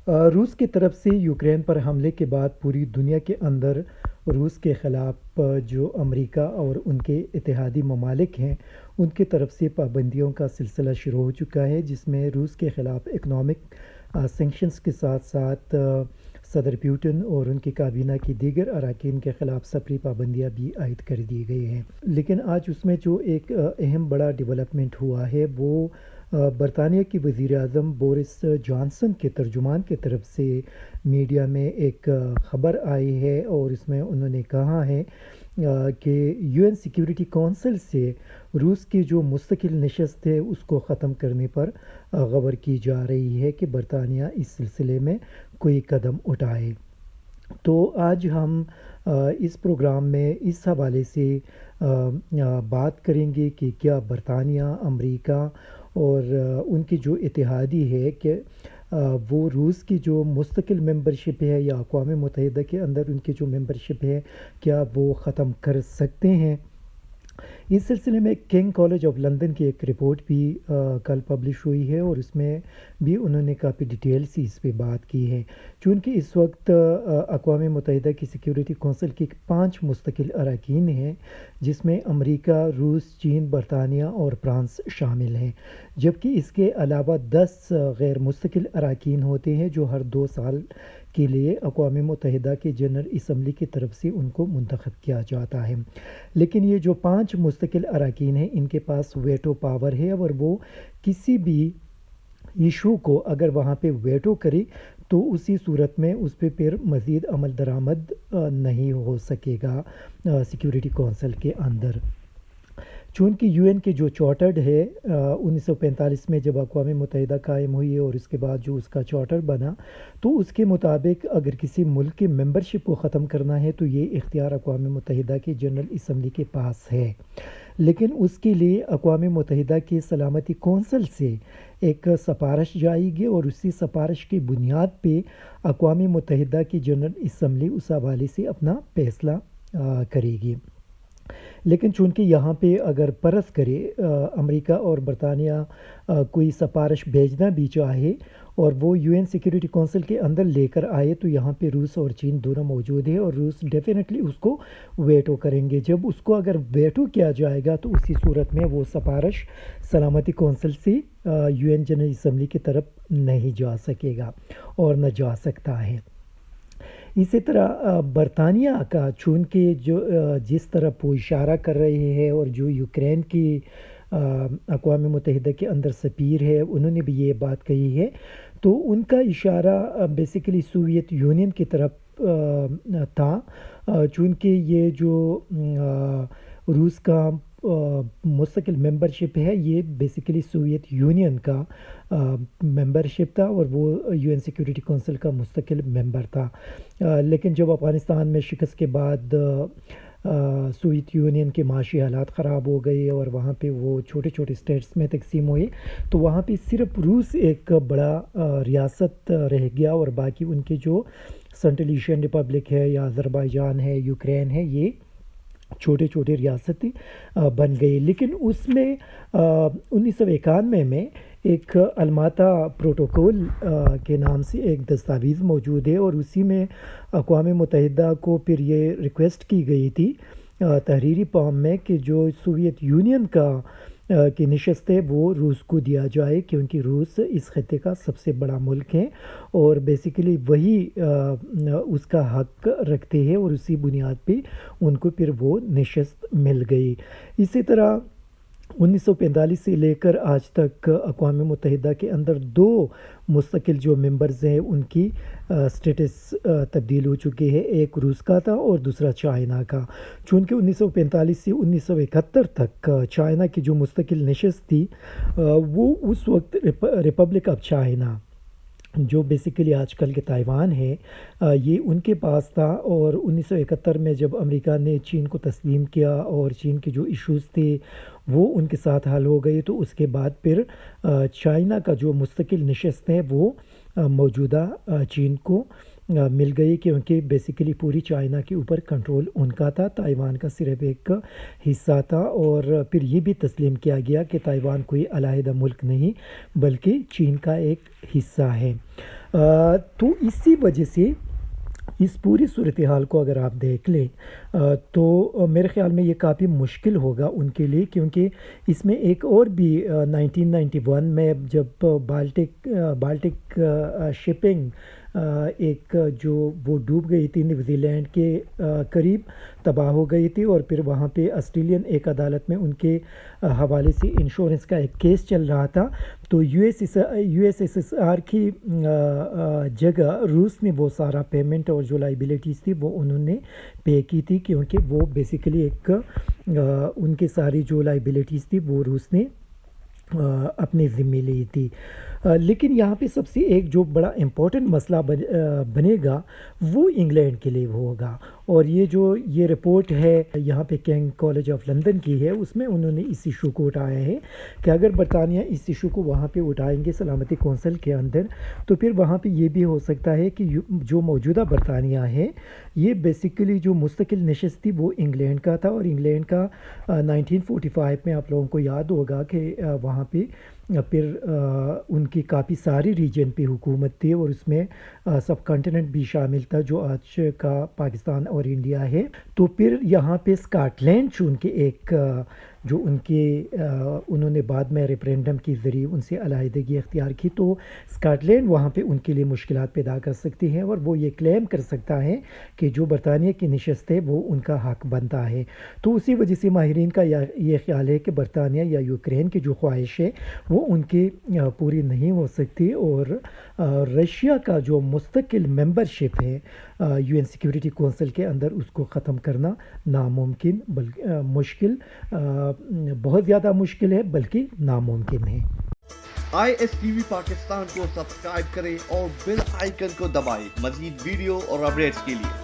روس کی طرف سے یوکرین پر حملے کے بعد پوری دنیا کے اندر روس کے خلاف جو امریکہ اور ان کے اتحادی ممالک ہیں ان کی طرف سے پابندیوں کا سلسلہ شروع ہو چکا ہے، جس میں روس کے خلاف اکنامک سینکشنز کے ساتھ ساتھ صدر پیوٹن اور ان کی کابینہ کی دیگر اراکین کے خلاف سفری پابندیاں بھی عائد کر دی گئی ہیں۔ لیکن آج اس میں جو ایک اہم بڑا ڈیولپمنٹ ہوا ہے وہ برطانیہ کی وزیر اعظم بورس جانسن کے ترجمان کی طرف سے میڈیا میں ایک خبر آئی ہے، اور اس میں انہوں نے کہا ہے کہ یو این سیکیورٹی کونسل سے روس کی جو مستقل نشست ہے اس کو ختم کرنے پر غور کی جا رہی ہے کہ برطانیہ اس سلسلے میں کوئی قدم اٹھائے۔ تو آج ہم اس پروگرام میں اس حوالے سے بات کریں گے کہ کیا برطانیہ، امریکہ اور ان کی جو اتحادی ہے کہ وہ روس کی جو مستقل ممبرشپ ہے یا اقوام متحدہ کے اندر ان کی جو ممبرشپ ہے کیا وہ ختم کر سکتے ہیں۔ اس سلسلے میں کنگ کالج آف لندن کی ایک رپورٹ بھی کل پبلش ہوئی ہے، اور اس میں بھی انہوں نے کافی ڈیٹیل سے اس پہ بات کی ہے۔ چونکہ اس وقت اقوام متحدہ کی سیکیورٹی کونسل کی 5 مستقل اراکین ہیں، جس میں امریکہ، روس، چین، برطانیہ اور فرانس شامل ہیں، جبکہ اس کے علاوہ 10 غیر مستقل اراکین ہوتے ہیں جو ہر 2 سال کے لیے اقوام متحدہ کے جنرل اسمبلی کی طرف سے ان کو منتخب کیا جاتا ہے۔ لیکن یہ جو 5 مستقل اراکین ہیں ان کے پاس ویٹو پاور ہے، اور وہ کسی بھی ایشو کو اگر وہاں پہ ویٹو کرے تو اسی صورت میں اس پہ پھر مزید عمل درآمد نہیں ہو سکے گا سیکیورٹی کونسل کے اندر۔ چونکہ یو این کے جو چارٹرڈ ہے 1945 میں جب اقوام متحدہ قائم ہوئی اور اس کے بعد جو اس کا چارٹر بنا، تو اس کے مطابق اگر کسی ملک کی ممبرشپ کو ختم کرنا ہے تو یہ اختیار اقوام متحدہ کی جنرل اسمبلی کے پاس ہے، لیکن اس کے لیے اقوام متحدہ کی سلامتی کونسل سے ایک سفارش جائے گی، اور اسی سفارش کی بنیاد پہ اقوام متحدہ کی جنرل اسمبلی اس حوالے سے اپنا فیصلہ کرے گی۔ لیکن چونکہ یہاں پہ اگر فرض کرے امریکہ اور برطانیہ کوئی سفارش بھیجنا بھی چاہے اور وہ یو این سیکیورٹی کونسل کے اندر لے کر آئے، تو یہاں پہ روس اور چین دونوں موجود ہیں، اور روس ڈیفینیٹلی اس کو ویٹو کریں گے۔ جب اس کو اگر ویٹو کیا جائے گا تو اسی صورت میں وہ سفارش سلامتی کونسل سے یو این جنرل اسمبلی کی طرف نہیں جا سکے گا اور نہ جا سکتا ہے۔ اسی طرح برطانیہ کا چونکہ جو جس طرح وہ اشارہ کر رہے ہیں، اور جو یوکرین کی اقوام متحدہ کے اندر سفیر ہے انہوں نے بھی یہ بات کہی ہے، تو ان کا اشارہ بیسیکلی سوویت یونین کی طرف تھا، چونکہ یہ جو روس کا مستقل ممبرشپ ہے یہ بیسیکلی سوویت یونین کا ممبرشپ تھا، اور وہ یو این سیکیورٹی کونسل کا مستقل ممبر تھا۔ لیکن جب افغانستان میں شکست کے بعد سوویت یونین کے معاشی حالات خراب ہو گئے اور وہاں پہ وہ چھوٹے چھوٹے اسٹیٹس میں تقسیم ہوئے، تو وہاں پہ صرف روس ایک بڑا ریاست رہ گیا، اور باقی ان کے جو سنٹرل ایشین ریپبلک ہے یا آذربائیجان ہے، یوکرین ہے، یہ چھوٹے چھوٹے ریاستیں بن گئی۔ لیکن اس میں 1991 میں ایک الماتا پروٹوکول کے نام سے ایک دستاویز موجود ہے، اور اسی میں اقوام متحدہ کو پھر یہ ریکویسٹ کی گئی تھی تحریری فارم میں کہ جو سوویت یونین کی نشست ہے وہ روس کو دیا جائے، کیونکہ روس اس خطے کا سب سے بڑا ملک ہے اور بیسیکلی وہی اس کا حق رکھتے ہیں، اور اسی بنیاد پہ ان کو پھر وہ نشست مل گئی۔ اسی طرح 1945 سے لے کر آج تک اقوام متحدہ کے اندر 2 مستقل جو ممبرز ہیں ان کی سٹیٹس تبدیل ہو چکے ہیں، ایک روس کا تھا اور دوسرا چائنا کا۔ چونکہ 1945 سے 1971 تک چائنا کی جو مستقل نشست تھی وہ اس وقت ریپبلک آف چائنا جو بیسیکلی آج کل کے تائیوان ہے یہ ان کے پاس تھا، اور 1971 میں جب امریکہ نے چین کو تسلیم کیا اور چین کے جو ایشوز تھے وہ ان کے ساتھ حل ہو گئے، تو اس کے بعد پھر چائنا کا جو مستقل نشست ہے وہ موجودہ چین کو مل گئی، کیونکہ بیسیکلی پوری چائنا کے اوپر کنٹرول ان کا تھا، تائیوان کا صرف ایک حصہ تھا، اور پھر یہ بھی تسلیم کیا گیا کہ تائیوان کوئی علیحدہ ملک نہیں بلکہ چین کا ایک حصہ ہے۔ تو اسی وجہ سے اس پوری صورتحال کو اگر آپ دیکھ لیں تو میرے خیال میں یہ کافی مشکل ہوگا ان کے لیے، کیونکہ اس میں ایک اور بھی 1991 میں جب بالٹک شپنگ ایک جو وہ ڈوب گئی تھی نیوزی لینڈ کے قریب، تباہ ہو گئی تھی، اور پھر وہاں پہ آسٹریلین ایک عدالت میں ان کے حوالے سے انشورنس کا ایک کیس چل رہا تھا، تو U S S S R کی جگہ روس نے وہ سارا پیمنٹ اور جو لائبلٹیز تھی وہ انہوں نے پے کی تھی، کیونکہ وہ بیسیکلی ایک ان کے ساری جو لائبلٹیز تھی وہ روس نے اپنے ذمے لی تھی۔ لیکن یہاں پہ سب سے ایک جو بڑا امپورٹنٹ مسئلہ بنے گا وہ انگلینڈ کے لیے ہوگا، اور یہ رپورٹ ہے یہاں پہ کنگ کالج آف لندن کی ہے، اس میں انہوں نے اس ایشو کو اٹھایا ہے کہ اگر برطانیہ اس ایشو کو وہاں پہ اٹھائیں گے سلامتی کونسل کے اندر، تو پھر وہاں پہ یہ بھی ہو سکتا ہے کہ جو موجودہ برطانیہ ہے یہ بیسیکلی جو مستقل نشست تھی وہ انگلینڈ کا تھا، اور انگلینڈ کا 1945 میں آپ لوگوں کو یاد ہوگا کہ وہاں پہ پھر ان کی کافی ساری ریجن پہ حکومت تھی، اور اس میں سب کانٹیننٹ بھی شامل تھا جو آج کا پاکستان اور انڈیا ہے۔ تو پھر یہاں پہ اسکاٹ لینڈ چون کے ایک جو انہوں نے بعد میں ریفرینڈم کے ذریعے ان سے علیحدگی اختیار کی، تو اسکاٹ لینڈ وہاں پہ ان کے لیے مشکلات پیدا کر سکتی ہیں، اور وہ یہ کلیم کر سکتا ہے کہ جو برطانیہ کی نشست ہے وہ ان کا حق بنتا ہے۔ تو اسی وجہ سے ماہرین کا یہ خیال ہے کہ برطانیہ یا یوکرین کی جو خواہش ہے وہ ان کی پوری نہیں ہو سکتی، اور رشیا کا جو مستقل ممبرشپ ہے یو این سیکیورٹی کونسل کے اندر اس کو ختم کرنا ناممکن، بلکہ مشکل، بہت زیادہ مشکل ہے بلکہ ناممکن ہے۔ ISTV پاکستان کو سبسکرائب کریں اور بیل آئیکن کو دبائیں مزید ویڈیو اور اپڈیٹس کے لیے۔